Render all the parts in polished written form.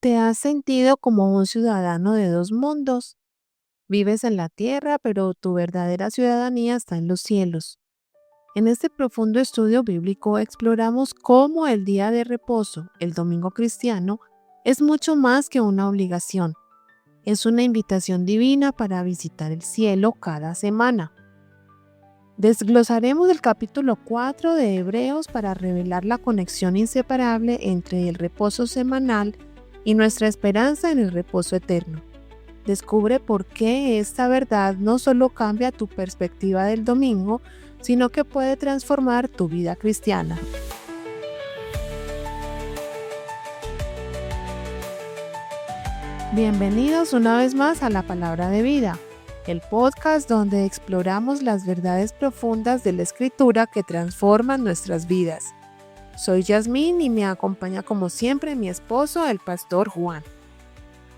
¿Te has sentido como un ciudadano de dos mundos? Vives en la tierra, pero tu verdadera ciudadanía está en los cielos. En este profundo estudio bíblico exploramos cómo el día de reposo, el domingo cristiano, es mucho más que una obligación. Es una invitación divina para visitar el cielo cada semana. Desglosaremos el capítulo 4 de Hebreos para revelar la conexión inseparable entre el reposo semanal y nuestra esperanza en el reposo eterno. Descubre por qué esta verdad no solo cambia tu perspectiva del domingo, sino que puede transformar tu vida cristiana. Bienvenidos una vez más a La Palabra de Vida, el podcast donde exploramos las verdades profundas de la Escritura que transforman nuestras vidas. Soy Yasmín y me acompaña como siempre mi esposo, el pastor Juan.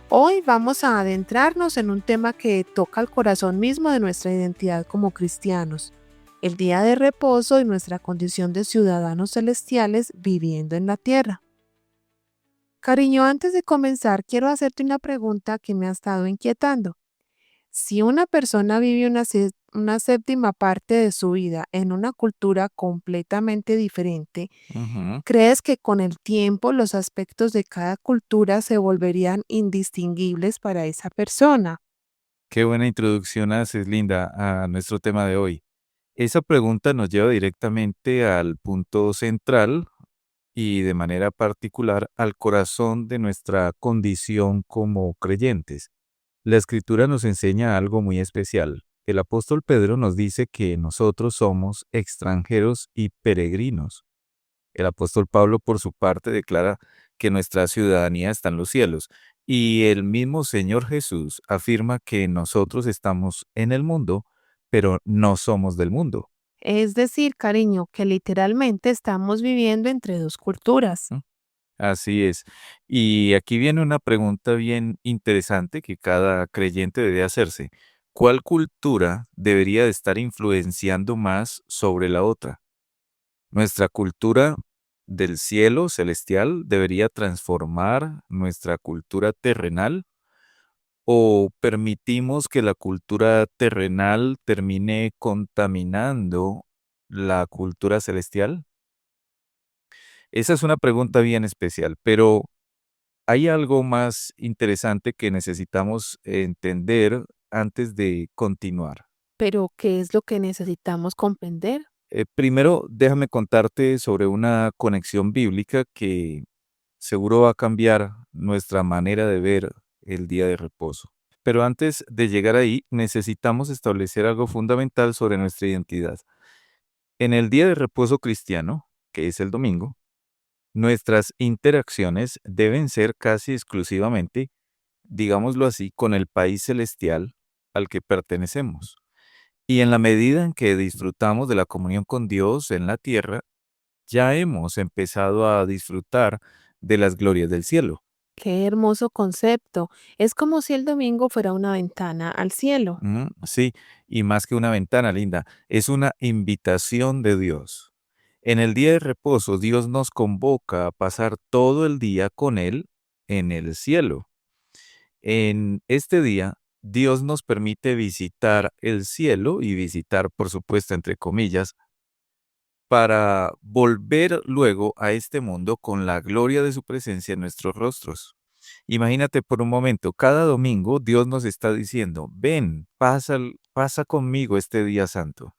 Hoy vamos a adentrarnos en un tema que toca el corazón mismo de nuestra identidad como cristianos, el día de reposo y nuestra condición de ciudadanos celestiales viviendo en la tierra. Cariño, antes de comenzar, quiero hacerte una pregunta que me ha estado inquietando. Si una persona vive una séptima parte de su vida en una cultura completamente diferente, Ujú. ¿crees que con el tiempo los aspectos de cada cultura se volverían indistinguibles para esa persona? Qué buena introducción haces, Linda, a nuestro tema de hoy. Esa pregunta nos lleva directamente al punto central y de manera particular al corazón de nuestra condición como creyentes. La Escritura nos enseña algo muy especial. El apóstol Pedro nos dice que nosotros somos extranjeros y peregrinos. El apóstol Pablo, por su parte, declara que nuestra ciudadanía está en los cielos. Y el mismo Señor Jesús afirma que nosotros estamos en el mundo, pero no somos del mundo. Es decir, cariño, que literalmente estamos viviendo entre dos culturas. ¿No? Así es. Y aquí viene una pregunta bien interesante que cada creyente debe hacerse. ¿Cuál cultura debería de estar influenciando más sobre la otra? ¿Nuestra cultura del cielo celestial debería transformar nuestra cultura terrenal? ¿O permitimos que la cultura terrenal termine contaminando la cultura celestial? Esa es una pregunta bien especial, pero hay algo más interesante que necesitamos entender antes de continuar. Pero, ¿qué es lo que necesitamos comprender? Primero, déjame contarte sobre una conexión bíblica que seguro va a cambiar nuestra manera de ver el día de reposo. Pero antes de llegar ahí, necesitamos establecer algo fundamental sobre nuestra identidad. En el día de reposo cristiano, que es el domingo, nuestras interacciones deben ser casi exclusivamente, digámoslo así, con el país celestial al que pertenecemos. Y en la medida en que disfrutamos de la comunión con Dios en la tierra, ya hemos empezado a disfrutar de las glorias del cielo. Qué hermoso concepto. Es como si el domingo fuera una ventana al cielo. Sí, y más que una ventana, Linda, es una invitación de Dios. En el día de reposo, Dios nos convoca a pasar todo el día con Él en el cielo. En este día, Dios nos permite visitar el cielo y visitar, por supuesto, entre comillas, para volver luego a este mundo con la gloria de su presencia en nuestros rostros. Imagínate por un momento, cada domingo Dios nos está diciendo, ven, pasa conmigo este día santo.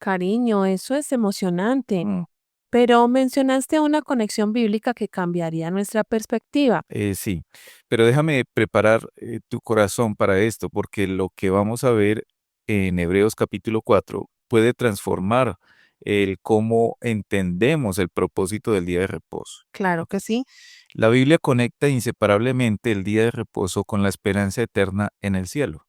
Cariño, eso es emocionante. Mm, Pero mencionaste una conexión bíblica que cambiaría nuestra perspectiva. sí, pero déjame preparar tu corazón para esto, porque lo que vamos a ver en Hebreos capítulo 4 puede transformar el cómo entendemos el propósito del día de reposo. Claro que sí. La Biblia conecta inseparablemente el día de reposo con la esperanza eterna en el cielo.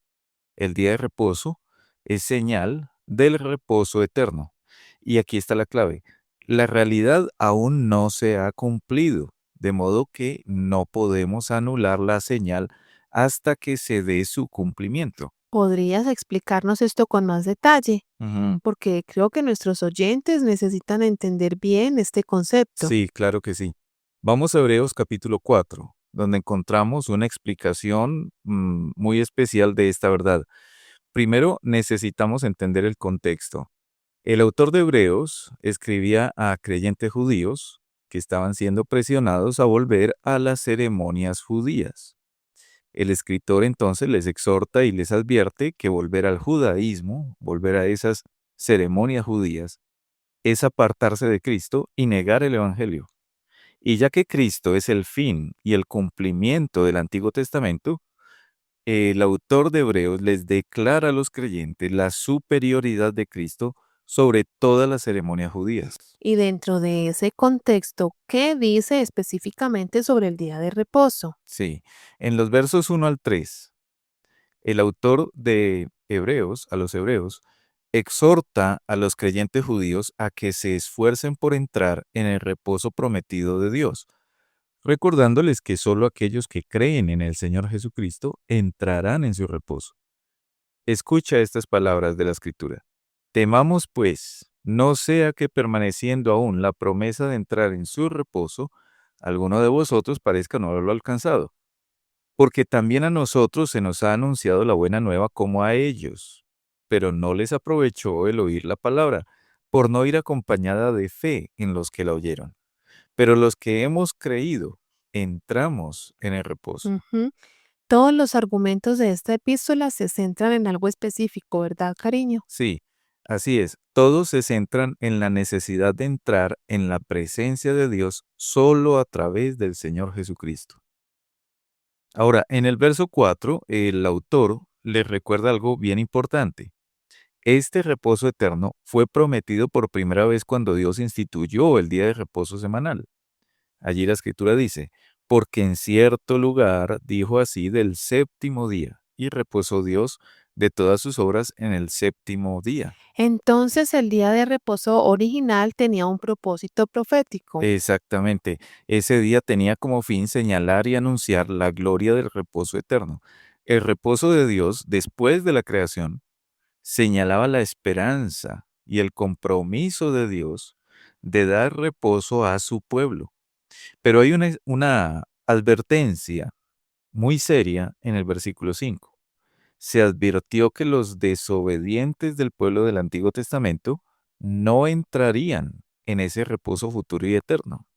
El día de reposo es señal del reposo eterno. Y aquí está la clave. La realidad aún no se ha cumplido, de modo que no podemos anular la señal hasta que se dé su cumplimiento. ¿Podrías explicarnos esto con más detalle? Ujú. Porque creo que nuestros oyentes necesitan entender bien este concepto. Sí, claro que sí. Vamos a Hebreos capítulo 4. donde encontramos una explicación muy especial de esta verdad. Primero, necesitamos entender el contexto. El autor de Hebreos escribía a creyentes judíos que estaban siendo presionados a volver a las ceremonias judías. El escritor entonces les exhorta y les advierte que volver al judaísmo, volver a esas ceremonias judías, es apartarse de Cristo y negar el Evangelio. Y ya que Cristo es el fin y el cumplimiento del Antiguo Testamento, el autor de Hebreos les declara a los creyentes la superioridad de Cristo sobre todas las ceremonias judías. Y dentro de ese contexto, ¿qué dice específicamente sobre el día de reposo? Sí, en los versos 1 al 3, el autor de Hebreos, a los hebreos, exhorta a los creyentes judíos a que se esfuercen por entrar en el reposo prometido de Dios, recordándoles que solo aquellos que creen en el Señor Jesucristo entrarán en su reposo. Escucha estas palabras de la Escritura. Temamos, pues, no sea que permaneciendo aún la promesa de entrar en su reposo, alguno de vosotros parezca no haberlo alcanzado. Porque también a nosotros se nos ha anunciado la buena nueva como a ellos, pero no les aprovechó el oír la palabra, por no ir acompañada de fe en los que la oyeron. Pero los que hemos creído, entramos en el reposo. Ujú. Todos los argumentos de esta epístola se centran en algo específico, ¿verdad, cariño? Sí, así es. Todos se centran en la necesidad de entrar en la presencia de Dios solo a través del Señor Jesucristo. Ahora, en el verso 4, el autor les recuerda algo bien importante. Este reposo eterno fue prometido por primera vez cuando Dios instituyó el día de reposo semanal. Allí la escritura dice, porque en cierto lugar dijo así del séptimo día, y reposó Dios de todas sus obras en el séptimo día. Entonces el día de reposo original tenía un propósito profético. Exactamente. Ese día tenía como fin señalar y anunciar la gloria del reposo eterno. El reposo de Dios después de la creación señalaba la esperanza y el compromiso de Dios de dar reposo a su pueblo. Pero hay una advertencia muy seria en el versículo 5. Se advirtió que los desobedientes del pueblo del Antiguo Testamento no entrarían en ese reposo futuro y eterno.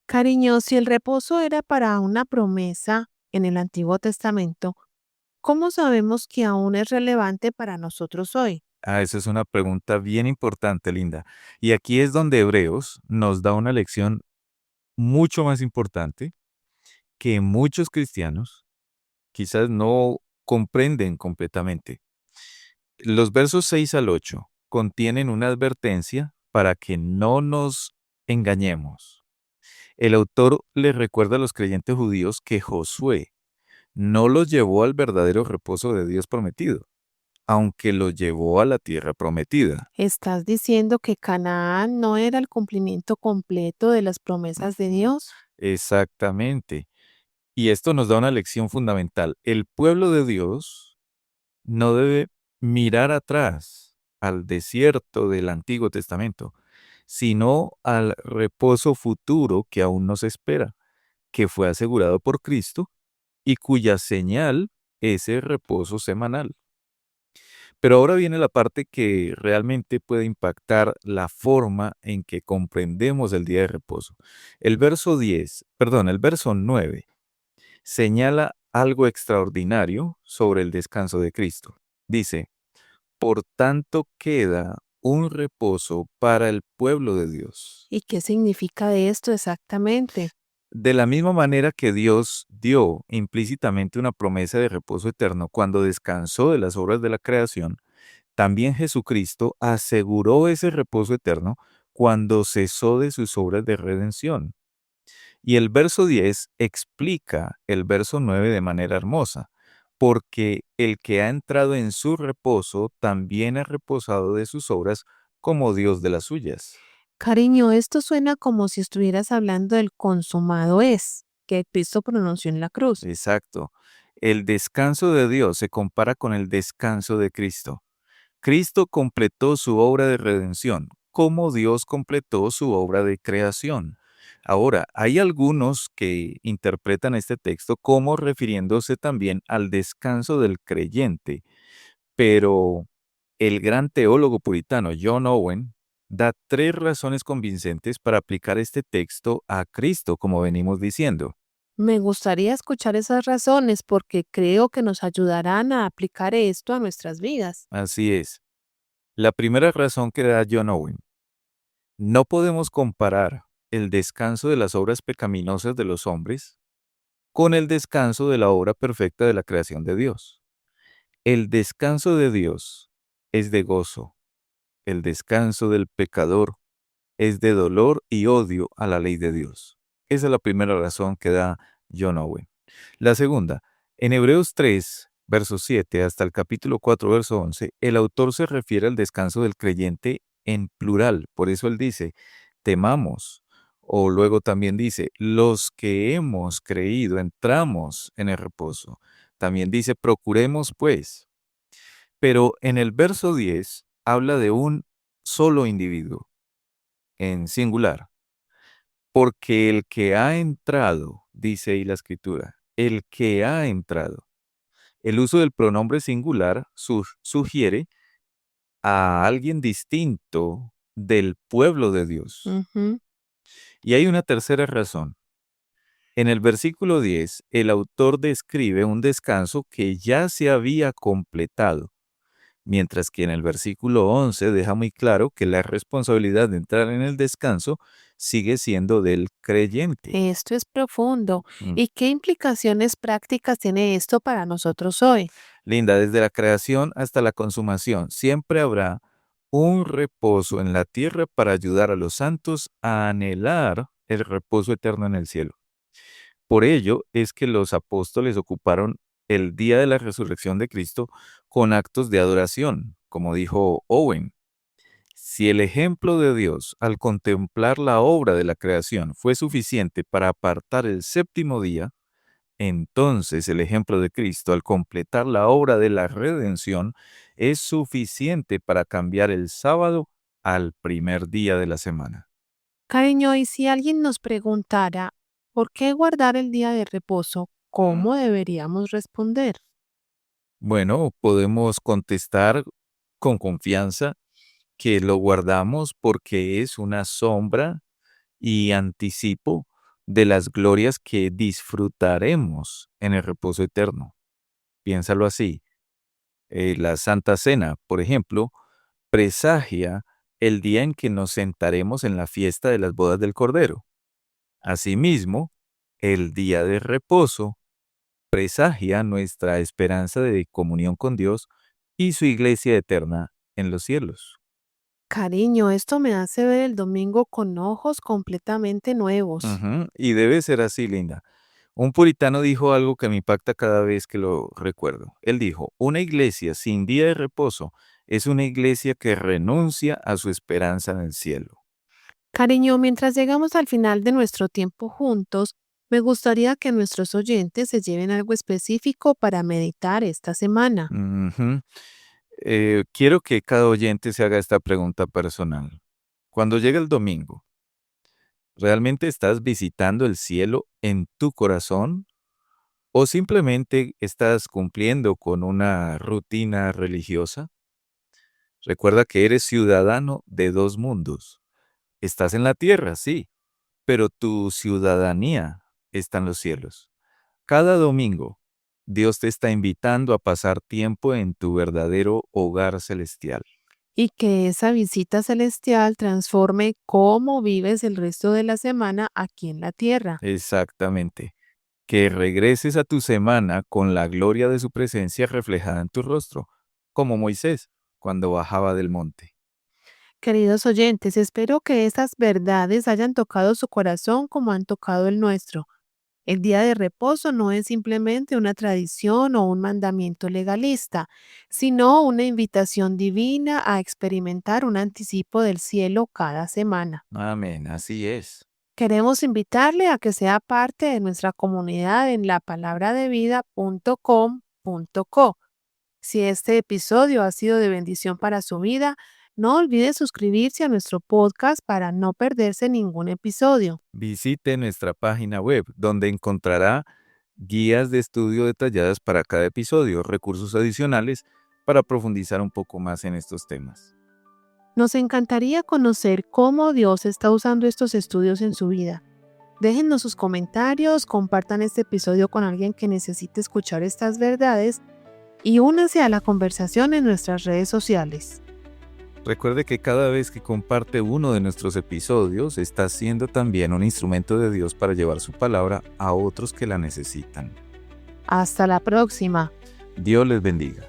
Cariño, si el reposo era para una promesa en el Antiguo Testamento, ¿cómo sabemos que aún es relevante para nosotros hoy? Esa es una pregunta bien importante, Linda. Y aquí es donde Hebreos nos da una lección mucho más importante que muchos cristianos quizás no comprenden completamente. Los versos 6 al 8 contienen una advertencia para que no nos engañemos. El autor le recuerda a los creyentes judíos que Josué no los llevó al verdadero reposo de Dios prometido, aunque los llevó a la tierra prometida. ¿Estás diciendo que Canaán no era el cumplimiento completo de las promesas de Dios? Exactamente. Y esto nos da una lección fundamental. El pueblo de Dios no debe mirar atrás al desierto del Antiguo Testamento, sino al reposo futuro que aún nos espera, que fue asegurado por Cristo y cuya señal es el reposo semanal. Pero ahora viene la parte que realmente puede impactar la forma en que comprendemos el día de reposo. El verso 9 señala algo extraordinario sobre el descanso de Cristo. Dice, por tanto queda un reposo para el pueblo de Dios. ¿Y qué significa esto exactamente? De la misma manera que Dios dio implícitamente una promesa de reposo eterno cuando descansó de las obras de la creación, también Jesucristo aseguró ese reposo eterno cuando cesó de sus obras de redención. Y el verso 10 explica el verso 9 de manera hermosa, porque el que ha entrado en su reposo también ha reposado de sus obras como Dios de las suyas. Cariño, esto suena como si estuvieras hablando del consumado es que Cristo pronunció en la cruz. Exacto. El descanso de Dios se compara con el descanso de Cristo. Cristo completó su obra de redención, como Dios completó su obra de creación. Ahora, hay algunos que interpretan este texto como refiriéndose también al descanso del creyente, pero el gran teólogo puritano John Owen da 3 razones convincentes para aplicar este texto a Cristo, como venimos diciendo. Me gustaría escuchar esas razones porque creo que nos ayudarán a aplicar esto a nuestras vidas. Así es. La primera razón que da John Owen: no podemos comparar el descanso de las obras pecaminosas de los hombres con el descanso de la obra perfecta de la creación de Dios. El descanso de Dios es de gozo, el descanso del pecador es de dolor y odio a la ley de Dios. Esa es la primera razón que da John Owen. La segunda, en Hebreos 3, verso 7 hasta el capítulo 4, verso 11, el autor se refiere al descanso del creyente en plural. Por eso él dice, temamos. O luego también dice, los que hemos creído entramos en el reposo. También dice, procuremos pues. Pero en el verso 10 habla de un solo individuo, en singular. Porque el que ha entrado, dice ahí la escritura, el que ha entrado. El uso del pronombre singular sugiere a alguien distinto del pueblo de Dios. Ujú. Y hay una tercera razón. En el versículo 10, el autor describe un descanso que ya se había completado, mientras que en el versículo 11 deja muy claro que la responsabilidad de entrar en el descanso sigue siendo del creyente. Esto es profundo. Mm. ¿Y qué implicaciones prácticas tiene esto para nosotros hoy? Linda, desde la creación hasta la consumación, siempre habrá un reposo en la tierra para ayudar a los santos a anhelar el reposo eterno en el cielo. Por ello es que los apóstoles ocuparon el día de la resurrección de Cristo con actos de adoración, como dijo Owen. Si el ejemplo de Dios al contemplar la obra de la creación fue suficiente para apartar el séptimo día, entonces el ejemplo de Cristo al completar la obra de la redención es suficiente para cambiar el sábado al primer día de la semana. Cariño, y si alguien nos preguntara, ¿por qué guardar el día de reposo? ¿Cómo deberíamos responder? Bueno, podemos contestar con confianza que lo guardamos porque es una sombra y anticipo de las glorias que disfrutaremos en el reposo eterno. Piénsalo así. La Santa Cena, por ejemplo, presagia el día en que nos sentaremos en la fiesta de las bodas del Cordero. Asimismo, el día de reposo presagia nuestra esperanza de comunión con Dios y su iglesia eterna en los cielos. Cariño, esto me hace ver el domingo con ojos completamente nuevos. Ujú, y debe ser así, Linda. Un puritano dijo algo que me impacta cada vez que lo recuerdo. Él dijo, una iglesia sin día de reposo es una iglesia que renuncia a su esperanza en el cielo. Cariño, mientras llegamos al final de nuestro tiempo juntos, me gustaría que nuestros oyentes se lleven algo específico para meditar esta semana. Ujú. Quiero que cada oyente se haga esta pregunta personal. Cuando llega el domingo, ¿realmente estás visitando el cielo en tu corazón o simplemente estás cumpliendo con una rutina religiosa? Recuerda que eres ciudadano de dos mundos. Estás en la tierra, sí, pero tu ciudadanía está en los cielos. Cada domingo, Dios te está invitando a pasar tiempo en tu verdadero hogar celestial. Y que esa visita celestial transforme cómo vives el resto de la semana aquí en la tierra. Exactamente. Que regreses a tu semana con la gloria de su presencia reflejada en tu rostro, como Moisés cuando bajaba del monte. Queridos oyentes, espero que estas verdades hayan tocado su corazón como han tocado el nuestro. El día de reposo no es simplemente una tradición o un mandamiento legalista, sino una invitación divina a experimentar un anticipo del cielo cada semana. Amén, así es. Queremos invitarle a que sea parte de nuestra comunidad en lapalabradevida.com.co. Si este episodio ha sido de bendición para su vida, No olvide suscribirse a nuestro podcast para no perderse ningún episodio. Visite nuestra página web, donde encontrará guías de estudio detalladas para cada episodio, recursos adicionales para profundizar un poco más en estos temas. Nos encantaría conocer cómo Dios está usando estos estudios en su vida. Déjennos sus comentarios, compartan este episodio con alguien que necesite escuchar estas verdades y únanse a la conversación en nuestras redes sociales. Recuerde que cada vez que comparte uno de nuestros episodios, está siendo también un instrumento de Dios para llevar su palabra a otros que la necesitan. Hasta la próxima. Dios les bendiga.